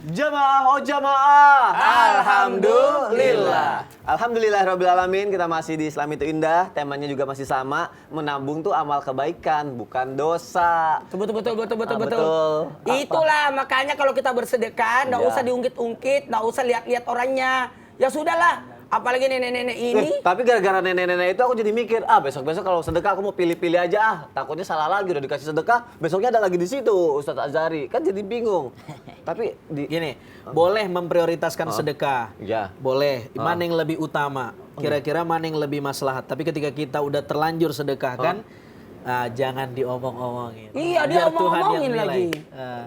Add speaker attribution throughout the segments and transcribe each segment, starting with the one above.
Speaker 1: Jamaah, oh jamaah.
Speaker 2: Alhamdulillah.
Speaker 1: Alhamdulillah Alamin, kita masih di Islam itu Indah. Temanya juga masih sama. Menabung tuh amal kebaikan, bukan dosa.
Speaker 2: Betul. Itulah makanya kalau kita bersedekah, nggak usah diungkit-ungkit, nggak usah lihat-lihat orangnya. Ya sudahlah. Apalagi nenek-nenek ini.
Speaker 1: Tapi gara-gara nenek-nenek itu aku jadi mikir, besok-besok kalau sedekah aku mau pilih-pilih aja. Takutnya salah lagi, udah dikasih sedekah, besoknya ada lagi di situ Ustadz Azhari. Kan jadi bingung. Tapi
Speaker 3: gini, boleh memprioritaskan sedekah.
Speaker 1: Iya.
Speaker 3: Boleh. Mana yang lebih utama? Kira-kira mana yang lebih maslahat? Tapi ketika kita udah terlanjur sedekah kan, jangan diomong-omongin.
Speaker 2: Iya, dia omong-omongin lagi.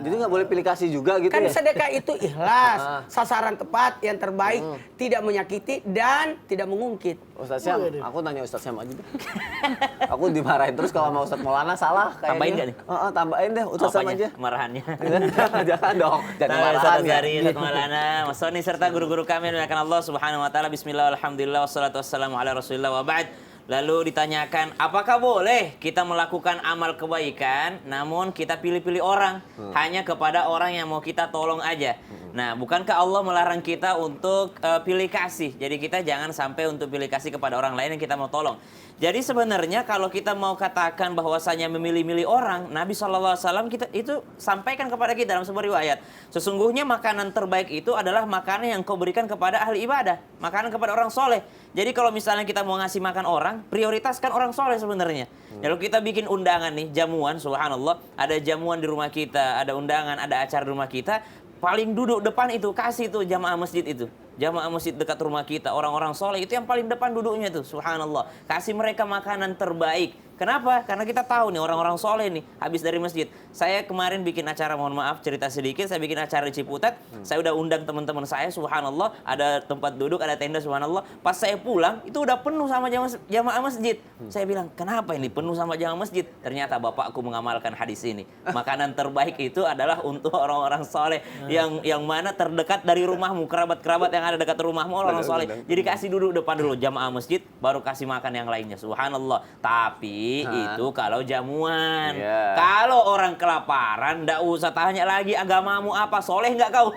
Speaker 1: Jadi nggak boleh pilih kasih juga gitu
Speaker 2: Kan
Speaker 1: ya?
Speaker 2: sedekah itu ikhlas, sasaran tepat, yang terbaik, tidak menyakiti dan tidak mengungkit.
Speaker 1: Ustadz Syam, aku nanya Ustadz Syam aja deh. Aku dimarahin terus kalau sama Ustadz Maulana salah kayaknya.
Speaker 4: Tambahin nggak nih?
Speaker 1: Tambahin deh Ustadz Syam aja.
Speaker 4: Kemarahannya.
Speaker 1: Jangan dong, jangan
Speaker 4: Ustadz
Speaker 1: marahan ya.
Speaker 4: Azhari, Ustadz Maulana, Mas Soni serta guru-guru kami yang dimuliakan Allah Subhanahu wa taala. Bismillah, alhamdulillah, wassalatu wassalamu ala Rasulillah wa ba'd. Lalu ditanyakan, apakah boleh kita melakukan amal kebaikan namun kita pilih-pilih orang, hanya kepada orang yang mau kita tolong aja. Nah, bukankah Allah melarang kita untuk pilih kasih? Jadi kita jangan sampai untuk pilih kasih kepada orang lain yang kita mau tolong. Jadi sebenarnya kalau kita mau katakan bahwasanya memilih-milih orang, Nabi SAW kita itu sampaikan kepada kita dalam sebuah riwayat. Sesungguhnya makanan terbaik itu adalah makanan yang kau berikan kepada ahli ibadah, makanan kepada orang soleh. Jadi kalau misalnya kita mau ngasih makan orang, prioritaskan orang soleh sebenarnya. Kalau kita bikin undangan nih, jamuan, subhanallah, ada jamuan di rumah kita, ada undangan, ada acara di rumah kita, paling duduk depan itu, kasih tuh jamaah masjid itu. Jamaah masjid dekat rumah kita, orang-orang soleh itu yang paling depan duduknya tuh, subhanallah. Kasih mereka makanan terbaik. Kenapa? Karena kita tahu nih orang-orang soleh nih habis dari masjid. Saya kemarin bikin acara, mohon maaf cerita sedikit, saya bikin acara di Ciputat. Saya udah undang teman-teman saya, subhanallah, ada tempat duduk, ada tenda, subhanallah. Pas saya pulang itu udah penuh sama jamaah masjid. Saya bilang, kenapa ini penuh sama jamaah masjid? Ternyata bapakku mengamalkan hadis ini. Makanan terbaik itu adalah untuk orang-orang soleh yang mana terdekat dari rumahmu, kerabat-kerabat yang ada dekat rumahmu orang soleh. Jadi kasih duduk depan dulu jamaah masjid, baru kasih makan yang lainnya, subhanallah. Tapi itu kalau jamuan. Kalau orang kelaparan, ndak usah tanya lagi agamamu apa, soleh nggak kau?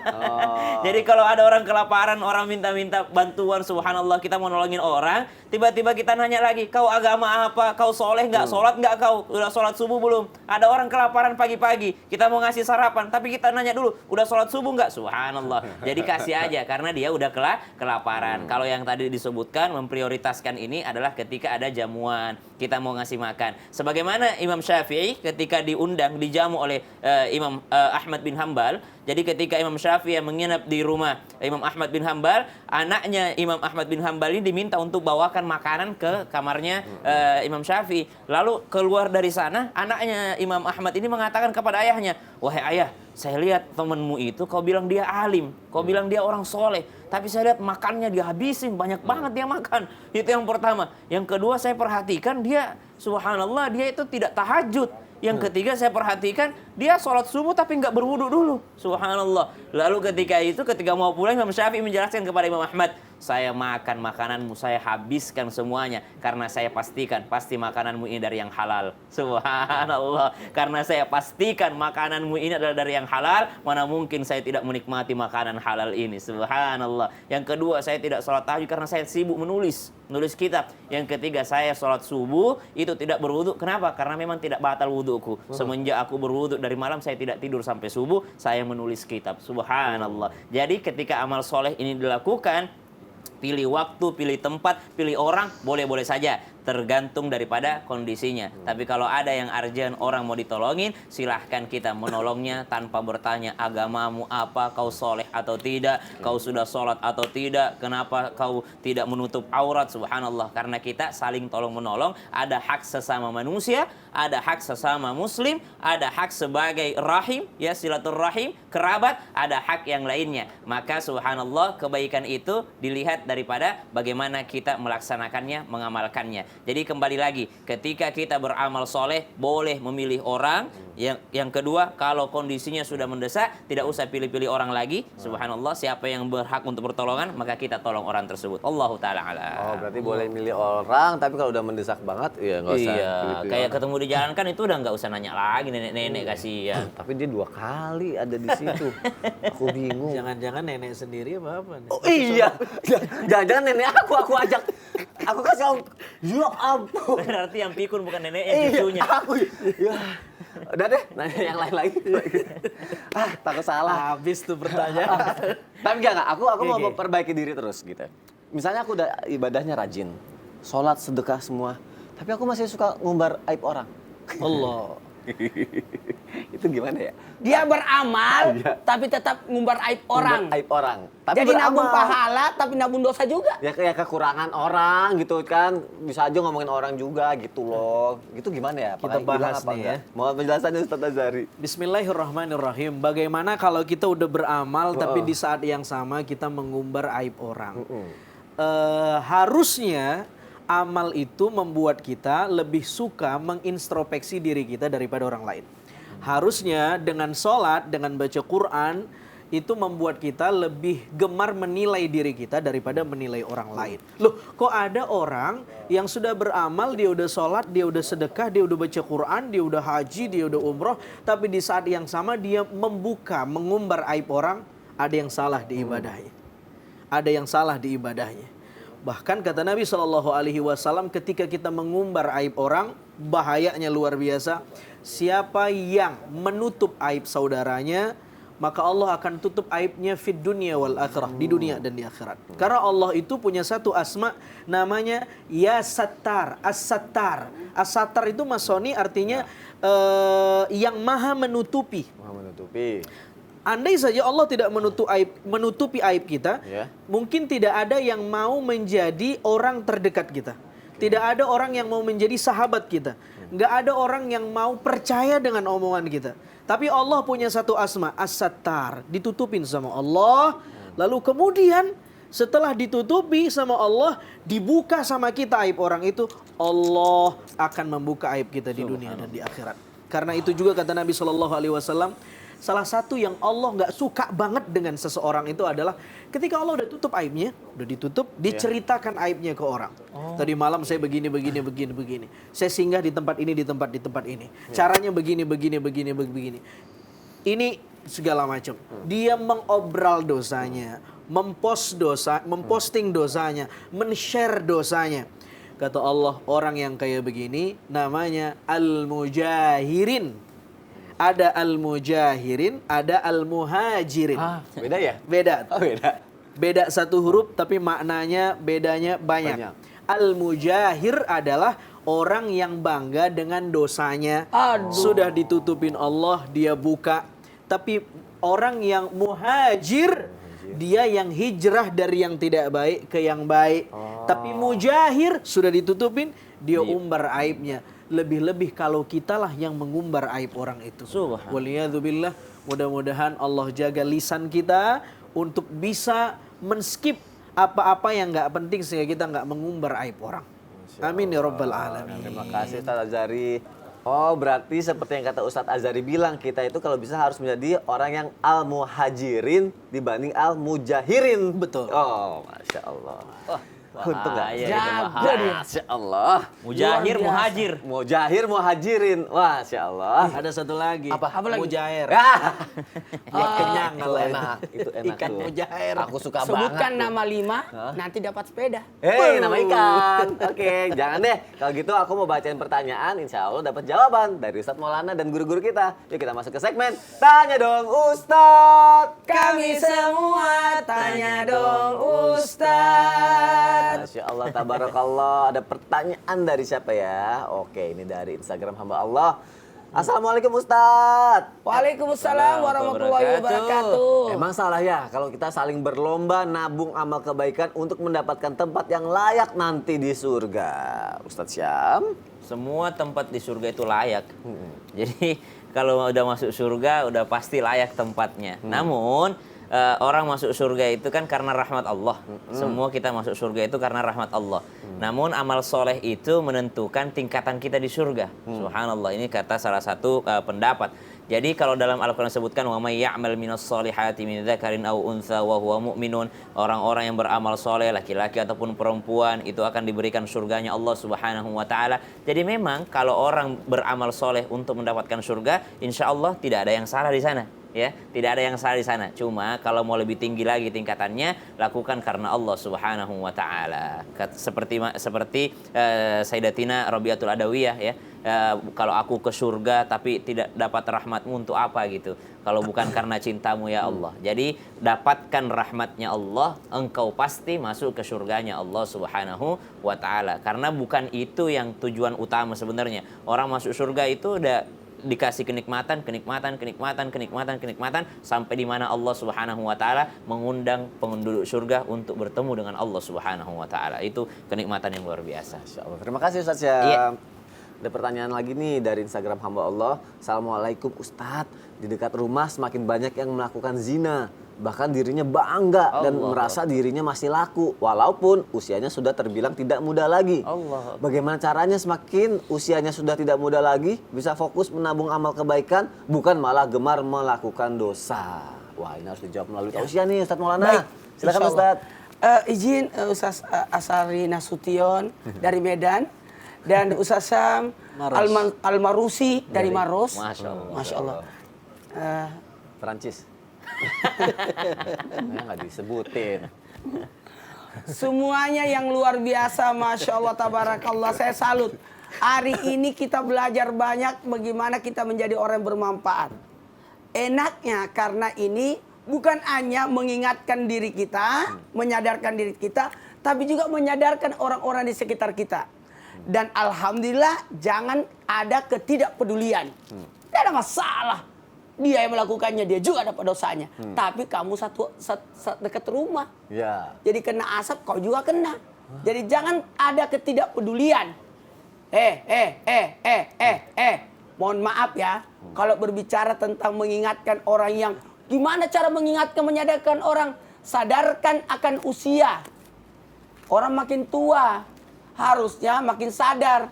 Speaker 4: Jadi kalau ada orang kelaparan, orang minta-minta bantuan, subhanallah, kita mau nolongin orang, tiba-tiba kita nanya lagi, kau agama apa? Kau soleh nggak? Sholat nggak kau? Udah sholat subuh belum? Ada orang kelaparan pagi-pagi, kita mau ngasih sarapan, tapi kita nanya dulu, udah sholat subuh nggak? Subhanallah. Jadi kasih aja, karena dia udah kelaparan. Kalau yang tadi disebutkan, memprioritaskan ini adalah ketika ada jamuan, kita mau ngasih makan. Sebagaimana Imam Syafi'i ketika diundang, dijamu oleh Imam Ahmad bin Hambal. Jadi ketika Imam Syafi'i menginap di rumah Imam Ahmad bin Hambal, anaknya Imam Ahmad bin Hambal ini diminta untuk bawakan makanan ke kamarnya Imam Syafi'i. Lalu keluar dari sana, anaknya Imam Ahmad ini mengatakan kepada ayahnya, wahai ayah, saya lihat temanmu itu, kau bilang dia alim, kau bilang dia orang soleh, tapi saya lihat makannya dia habisin, banyak banget dia makan. Itu yang pertama. Yang kedua, saya perhatikan dia, subhanallah, dia itu tidak tahajud. Yang ketiga, saya perhatikan dia sholat subuh tapi nggak berwudu dulu, subhanallah. Lalu ketika mau pulang, Imam Syafi'i menjelaskan kepada Imam Ahmad, saya makan makananmu, saya habiskan semuanya karena saya pastikan pasti makananmu ini dari yang halal. Subhanallah. Karena saya pastikan makananmu ini adalah dari yang halal, mana mungkin saya tidak menikmati makanan halal ini. Subhanallah. Yang kedua, saya tidak sholat tahajud karena saya sibuk menulis kitab. Yang ketiga, saya sholat subuh itu tidak berwudu. Kenapa? Karena memang tidak batal wuduku. Semenjak aku berwudu dari malam, saya tidak tidur sampai subuh, saya menulis kitab. Subhanallah. Jadi ketika amal soleh ini dilakukan, pilih waktu, pilih tempat, pilih orang, boleh-boleh saja. Tergantung daripada kondisinya. Tapi kalau ada yang urgent, orang mau ditolongin, silahkan kita menolongnya tanpa bertanya agamamu apa, kau soleh atau tidak, kau sudah sholat atau tidak, kenapa kau tidak menutup aurat, subhanallah. Karena kita saling tolong-menolong, ada hak sesama manusia, ada hak sesama muslim, ada hak sebagai rahim, ya silaturrahim, kerabat, ada hak yang lainnya. Maka subhanallah, kebaikan itu dilihat dari daripada bagaimana kita melaksanakannya, mengamalkannya. Jadi kembali lagi, ketika kita beramal soleh, boleh memilih orang. Yang kedua, kalau kondisinya sudah mendesak, tidak usah pilih-pilih orang lagi. Subhanallah, siapa yang berhak untuk pertolongan, maka kita tolong orang tersebut. Allahu ta'ala alam.
Speaker 1: Oh, berarti boleh milih orang, tapi kalau udah mendesak banget, ya nggak usah.
Speaker 4: Iya,
Speaker 1: pilih-pilih
Speaker 4: kayak
Speaker 1: orang.
Speaker 4: ketemu di jalan kan itu udah nggak usah nanya lagi nenek-nenek kasihan.
Speaker 1: Tapi dia 2 kali ada di situ. Aku bingung.
Speaker 3: Jangan-jangan nenek sendiri apa nih?
Speaker 1: Oh iya, jangan-jangan nenek aku ajak. Aku kasih om. Ya ampun.
Speaker 4: Berarti yang pikun bukan neneknya,
Speaker 1: Iya,
Speaker 4: cucunya.
Speaker 1: aku. Ya. Udah deh, nanya yang lain lagi. Takut salah.
Speaker 3: Habis tuh pertanyaan.
Speaker 1: Tapi enggak, aku mau
Speaker 3: Oke.
Speaker 1: memperbaiki diri terus gitu. Misalnya aku udah ibadahnya rajin, sholat, sedekah semua, tapi aku masih suka ngumbar aib orang.
Speaker 3: Allah.
Speaker 1: Itu gimana ya?
Speaker 2: Dia beramal,
Speaker 1: Iya.
Speaker 2: tapi tetap ngumbar aib orang.
Speaker 1: Ngumbar aib orang. Tapi
Speaker 2: Jadi nabung
Speaker 1: beramal.
Speaker 2: pahala, tapi nabung dosa juga.
Speaker 1: Ya kayak kekurangan orang gitu kan. Bisa aja ngomongin orang juga gitu loh. Gitu gimana ya?
Speaker 3: Kita
Speaker 1: Apakah hilang
Speaker 3: bahas
Speaker 1: apa
Speaker 3: nih
Speaker 1: enggak?
Speaker 3: ya.
Speaker 1: Mau penjelasannya Ustaz Azhari.
Speaker 3: Bismillahirrahmanirrahim. Bagaimana kalau kita udah beramal tapi di saat yang sama kita mengumbar aib orang? Harusnya amal itu membuat kita lebih suka mengintrospeksi diri kita daripada orang lain. Harusnya dengan sholat, dengan baca Quran, itu membuat kita lebih gemar menilai diri kita daripada menilai orang lain. Loh, kok ada orang yang sudah beramal, dia udah sholat, dia udah sedekah, dia udah baca Quran, dia udah haji, dia udah umroh, tapi di saat yang sama dia mengumbar aib orang, ada yang salah di ibadahnya. Ada yang salah di ibadahnya. Bahkan kata Nabi SAW, ketika kita mengumbar aib orang, bahayanya luar biasa. Siapa yang menutup aib saudaranya, maka Allah akan tutup aibnya fid dunya wal akhirah, di dunia dan di akhirat. Karena Allah itu punya satu asma namanya Ya Sattar, As-Sattar. As-Sattar itu Mas Soni artinya yang maha menutupi.
Speaker 1: Mau menutupi.
Speaker 3: Andai saja Allah tidak menutupi aib kita,
Speaker 1: Ya.
Speaker 3: mungkin tidak ada yang mau menjadi orang terdekat kita. Tidak ada orang yang mau menjadi sahabat kita. Nggak ada orang yang mau percaya dengan omongan kita. Tapi Allah punya satu asma, As-Sattar. Ditutupin sama Allah. Lalu kemudian setelah ditutupi sama Allah, dibuka sama kita aib orang itu, Allah akan membuka aib kita di dunia dan di akhirat. Karena itu juga kata Nabi SAW, salah satu yang Allah nggak suka banget dengan seseorang itu adalah ketika Allah udah tutup aibnya, udah ditutup, diceritakan aibnya ke orang. Tadi malam saya begini. Saya singgah di tempat ini, di tempat ini. Caranya begini. Ini segala macam. Dia mengobral dosanya, memposting dosanya, men-share dosanya. Kata Allah, orang yang kayak begini namanya al-mujahirin. Ada al-mujahirin, ada al-muhajirin.
Speaker 1: Beda ya?
Speaker 3: Beda.
Speaker 1: Oh, beda.
Speaker 3: Beda satu huruf tapi maknanya bedanya banyak. Al-mujahir adalah orang yang bangga dengan dosanya.
Speaker 2: Aduh.
Speaker 3: Sudah ditutupin Allah, dia buka. Tapi orang yang muhajir, dia yang hijrah dari yang tidak baik ke yang baik. Tapi mujahir sudah ditutupin, dia umbar aibnya. Lebih-lebih kalau kitalah yang mengumbar aib orang itu.
Speaker 4: Subhanallah.
Speaker 3: Waliyadzubillah, mudah-mudahan Allah jaga lisan kita untuk bisa men-skip apa-apa yang nggak penting sehingga kita nggak mengumbar aib orang. Amin ya rabbal alamin.
Speaker 1: Terima kasih Ustaz Azhari. Oh, berarti seperti yang kata Ustadz Azhari bilang, kita itu kalau bisa harus menjadi orang yang al-muhajirin dibanding al-mujahirin.
Speaker 3: Betul.
Speaker 1: Oh, Masya Allah. Untung nggak?
Speaker 2: Jago dia.
Speaker 1: Masya Allah.
Speaker 4: Mujahir,
Speaker 2: Luar biasa.
Speaker 4: muhajir.
Speaker 1: Mujahir, muhajirin. Masya Allah.
Speaker 3: Ada satu lagi.
Speaker 2: Apa lagi?
Speaker 3: Mujair.
Speaker 1: Ah,
Speaker 3: Biar kenyang
Speaker 1: itu
Speaker 3: kalau
Speaker 1: enak. Itu enak
Speaker 3: Ikan
Speaker 1: tuh.
Speaker 3: mujair.
Speaker 1: Aku suka
Speaker 2: Sebutkan
Speaker 1: banget.
Speaker 2: nama 5, nanti dapat sepeda.
Speaker 1: Hei, nama ikan. Oke, jangan deh. Kalau gitu aku mau bacain pertanyaan, insya Allah dapat jawaban dari Ustadz Maulana dan guru-guru kita. Yuk kita masuk ke segmen Tanya Dong Ustadz.
Speaker 2: Kami semua tanya dong Ustadz.
Speaker 1: Masya Allah, tabarakallah. Ada pertanyaan dari siapa ya? Oke, ini dari Instagram hamba Allah. Assalamualaikum Ustadz.
Speaker 2: Waalaikumsalam warahmatullahi wabarakatuh.
Speaker 1: Emang salah ya kalau kita saling berlomba nabung amal kebaikan untuk mendapatkan tempat yang layak nanti di surga? Ustadz Syam?
Speaker 4: Semua tempat di surga itu layak. Jadi kalau udah masuk surga udah pasti layak tempatnya. Namun orang masuk surga itu kan karena rahmat Allah. Semua kita masuk surga itu karena rahmat Allah. Namun amal soleh itu menentukan tingkatan kita di surga. Subhanallah, ini kata salah satu pendapat. Jadi kalau dalam Al-Quran disebutkan wa may ya'mal minas solihati min dzakarin aw untha wa huwa mu'minun, orang-orang yang beramal soleh laki-laki ataupun perempuan itu akan diberikan surganya Allah Subhanahu wa taala. Jadi memang kalau orang beramal soleh untuk mendapatkan surga, insya Allah tidak ada yang salah di sana. Ya, tidak ada yang salah di sana. Cuma kalau mau lebih tinggi lagi tingkatannya, lakukan karena Allah Subhanahu wa taala. Seperti Sayyidatina Rabi'atul Adawiyah ya. Kalau aku ke surga tapi tidak dapat rahmatmu untuk apa gitu. Kalau bukan karena cintamu ya Allah. Jadi dapatkan rahmatnya Allah, engkau pasti masuk ke surganya Allah Subhanahu wa taala. Karena bukan itu yang tujuan utama sebenarnya. Orang masuk surga itu udah dikasih kenikmatan sampai di mana Allah Subhanahu wa taala mengundang penduduk surga untuk bertemu dengan Allah Subhanahu wa taala. Itu kenikmatan yang luar biasa.
Speaker 1: Insyaallah. Terima kasih Ustaz Syam.
Speaker 4: Iya.
Speaker 1: Ada pertanyaan lagi nih dari Instagram hamba Allah. Assalamualaikum Ustadz. Di dekat rumah semakin banyak yang melakukan zina. Bahkan dirinya bangga dan merasa dirinya masih laku. Walaupun usianya sudah terbilang tidak muda lagi. Bagaimana caranya semakin usianya sudah tidak muda lagi bisa fokus menabung amal kebaikan, bukan malah gemar melakukan dosa. Wah, ini harus dijawab melalui tausiah nih Ustadz Maulana.
Speaker 2: Baik,
Speaker 1: Silakan
Speaker 2: insya Allah.
Speaker 1: Ustadz.
Speaker 2: Izin Ustaz Asari Nasution dari Medan dan Ustaz Syam Al-Marusi dari Maros.
Speaker 4: Masya Allah.
Speaker 2: Masya Allah.
Speaker 1: Perancis. Nggak disebutin.
Speaker 2: Semuanya yang luar biasa, Masya Allah, Tabarakallah. Saya salut. Hari ini kita belajar banyak bagaimana kita menjadi orang yang bermanfaat. Enaknya karena ini bukan hanya mengingatkan diri kita, menyadarkan diri kita, tapi juga menyadarkan orang-orang di sekitar kita. Dan Alhamdulillah jangan ada ketidakpedulian. Tidak ada masalah. Dia yang melakukannya, dia juga dapat dosanya. Tapi kamu satu dekat rumah.
Speaker 1: Ya.
Speaker 2: Jadi kena asap, kau juga kena. Jadi jangan ada ketidakpedulian. Mohon maaf ya, kalau berbicara tentang mengingatkan orang yang gimana cara mengingatkan, menyadarkan orang, sadarkan akan usia. Orang makin tua, harusnya makin sadar.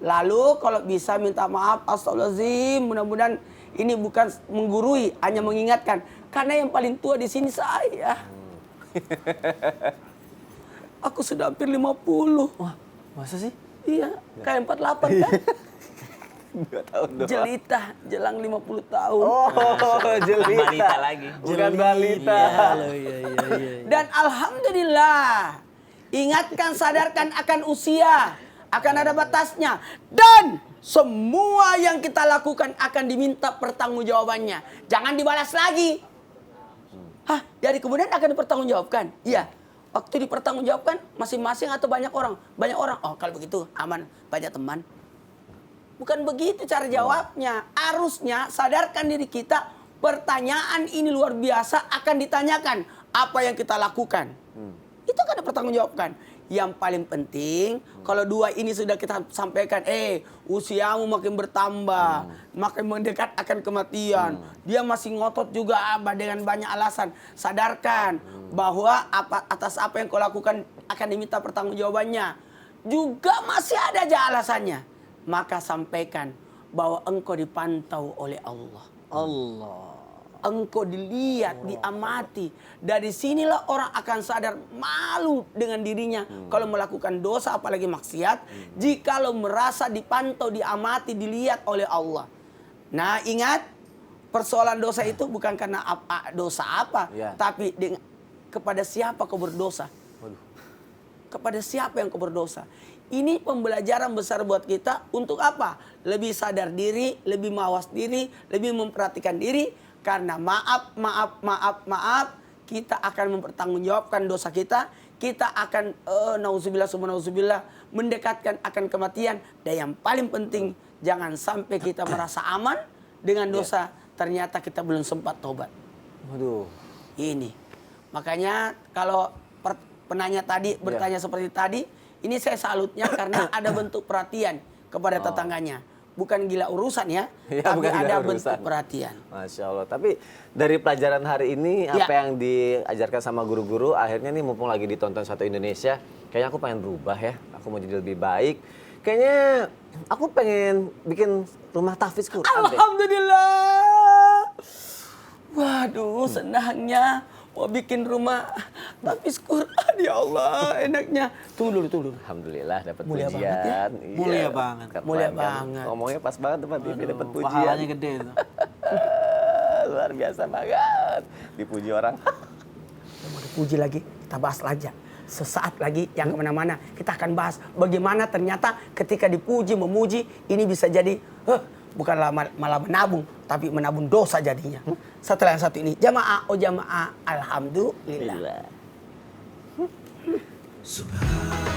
Speaker 2: Lalu kalau bisa minta maaf, astagfirullahaladzim, mudah-mudahan ini bukan menggurui, hanya mengingatkan. Karena yang paling tua di sini saya. Aku sudah hampir 50.
Speaker 1: Wah, masa sih?
Speaker 2: Iya, kayak 48 kan?
Speaker 1: 2 tahun doang.
Speaker 2: Jelita, jelang 50 tahun.
Speaker 1: Oh, jelita.
Speaker 4: Balita lagi.
Speaker 1: Bukan balita.
Speaker 2: Dan Alhamdulillah, ingatkan, sadarkan akan usia. Akan ada batasnya. Dan semua yang kita lakukan akan diminta pertanggungjawabannya. Jangan dibalas lagi. Hah, dari kemudian akan dipertanggungjawabkan? Iya. Waktu dipertanggungjawabkan masing-masing atau banyak orang? Banyak orang. Oh, kalau begitu aman, banyak teman. Bukan begitu cara jawabnya. Harusnya sadarkan diri kita, pertanyaan ini luar biasa akan ditanyakan. Apa yang kita lakukan? Itu kan dipertanggungjawabkan. Yang paling penting, kalau dua ini sudah kita sampaikan, usiamu makin bertambah, makin mendekat akan kematian. Dia masih ngotot juga dengan banyak alasan. Sadarkan bahwa atas apa yang kau lakukan akan diminta pertanggungjawabannya. Juga masih ada aja alasannya. Maka sampaikan bahwa engkau dipantau oleh Allah. Engkau dilihat, diamati. Dari sinilah orang akan sadar malu dengan dirinya. Kalau melakukan dosa apalagi maksiat. Jikalau merasa dipantau, diamati, dilihat oleh Allah. Nah ingat, persoalan dosa itu bukan karena dosa apa.
Speaker 1: Ya.
Speaker 2: Tapi kepada siapa kau berdosa. Kepada siapa yang kau berdosa. Ini pembelajaran besar buat kita. Untuk apa? Lebih sadar diri, lebih mawas diri, lebih memperhatikan diri. Karena maaf, kita akan mempertanggungjawabkan dosa kita. Kita akan, nauzubillah, mendekatkan akan kematian. Dan yang paling penting, jangan sampai kita merasa aman dengan dosa. Ternyata kita belum sempat tobat.
Speaker 1: Waduh.
Speaker 2: Ini. Makanya kalau penanya tadi bertanya seperti tadi, ini saya salutnya karena ada bentuk perhatian kepada tetangganya. bukan gila urusan ya,
Speaker 1: Ya,
Speaker 2: tapi
Speaker 1: bukan gila
Speaker 2: ada
Speaker 1: urusan.
Speaker 2: bentuk perhatian.
Speaker 1: Masya Allah. Tapi dari pelajaran hari ini,
Speaker 2: Ya.
Speaker 1: apa yang diajarkan sama guru-guru, akhirnya nih mumpung lagi ditonton satu Indonesia, kayaknya aku pengen berubah ya. Aku mau jadi lebih baik. Kayaknya aku pengen bikin rumah tahfiz Quran deh.
Speaker 2: Alhamdulillah. Waduh, senangnya mau bikin rumah tahfiz Quran, ya Allah, enaknya. Tunggu dulu.
Speaker 1: Alhamdulillah dapat
Speaker 2: Mulia
Speaker 1: pujian.
Speaker 2: banget ya.
Speaker 1: Iya.
Speaker 3: Mulia banget.
Speaker 1: Keren
Speaker 2: Mulia
Speaker 1: kan?
Speaker 2: banget.
Speaker 1: Ngomongnya pas banget depan TV dapat pujian.
Speaker 3: Pahalanya gede itu.
Speaker 1: Luar biasa banget. Dipuji orang.
Speaker 2: Mau dipuji lagi, kita bahas lagi. Sesaat lagi yang kemana-mana kita akan bahas bagaimana ternyata ketika dipuji, memuji, ini bisa jadi bukanlah malah menabung, tapi menabung dosa jadinya. Setelah yang satu ini, jamaah, jamaah, alhamdulillah.
Speaker 1: Subhan